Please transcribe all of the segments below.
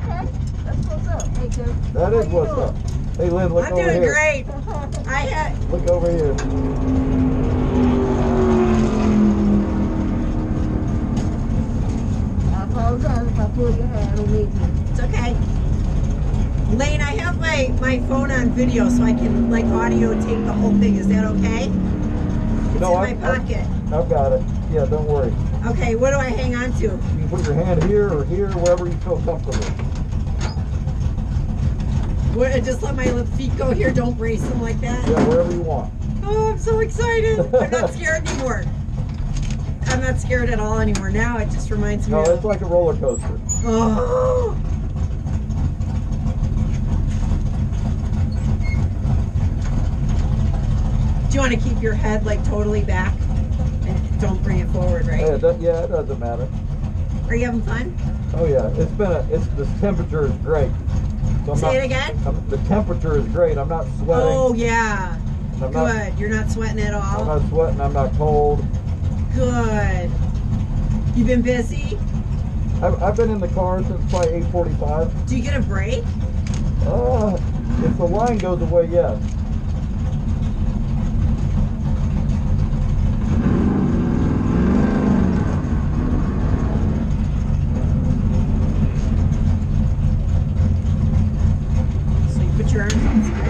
Okay, that's what's up. Hey, Joe. That is what's up. Hey, Lynn, look I'm over doing here. great. Look over here. I apologize if I pull your hair. I don't mean to. It's okay. Layne, I have my phone on video so I can like audio tape the whole thing. Is that okay? It's No, in my pocket. I've got it. Yeah, don't worry. Okay, what do I hang on to? You can put your hand here or here, wherever you feel comfortable. Just let my feet go here. Don't brace them like that. Yeah, wherever you want. Oh, I'm so excited. I'm not scared anymore. I'm not scared at all anymore. Now it just reminds me No, of... it's like a roller coaster. Oh. Do you want to keep your head like totally back? And don't bring it forward, right? Yeah, it doesn't matter. Are you having fun? Oh yeah, this temperature is great. So Say it again? The temperature is great. I'm not sweating. Oh yeah. Good. You're not sweating at all? I'm not sweating. I'm not cold. Good. You been busy? I've been in the car since probably 8:45. Do you get a break? If the line goes away, yes. So you put your arms outside.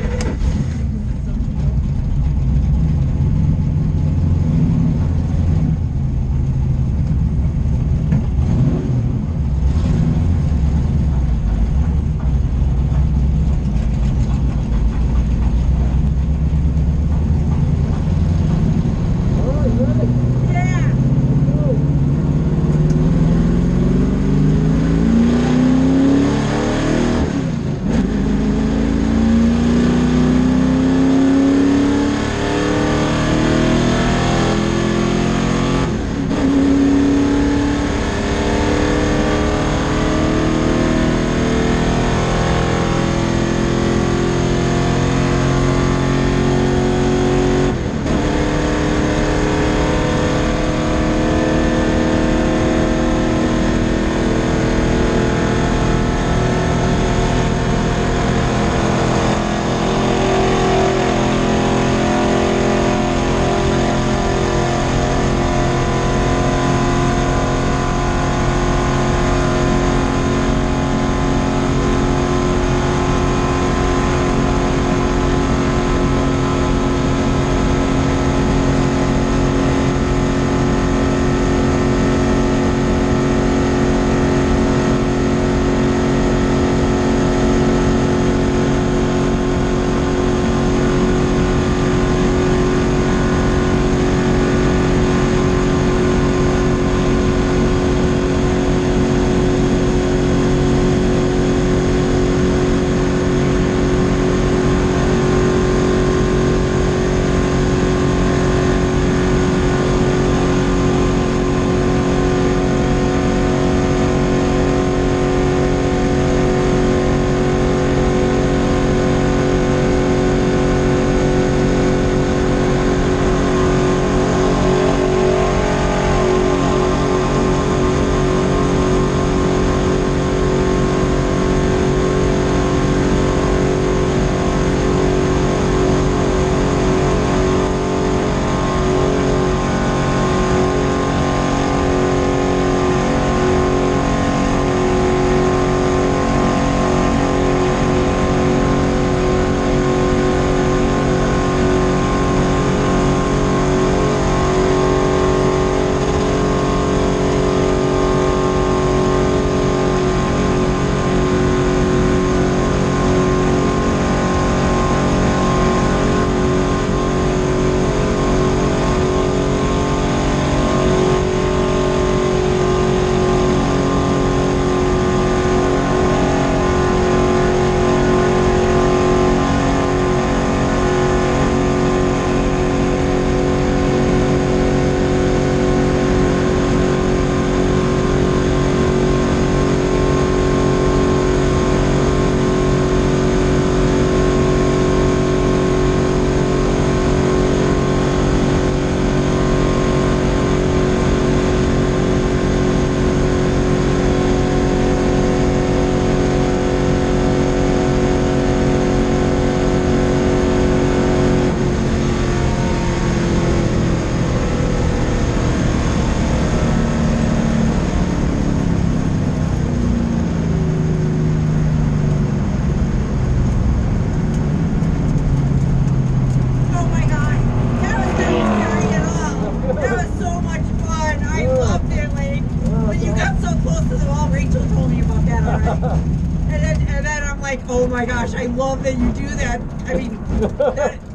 And then I'm like, oh my gosh, I love that you do that. I mean,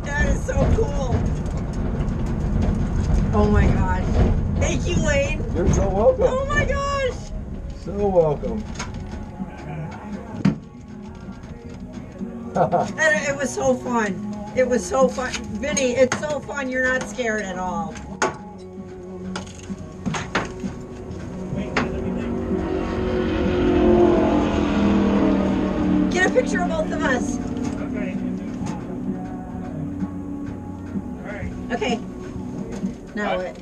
that is so cool. Oh my gosh. Thank you, Layne. You're so welcome. Oh my gosh. So welcome. And it was so fun. It was so fun. Vinny, it's so fun. You're not scared at all. Get a picture of both of us. Okay. All right. Okay. Now what?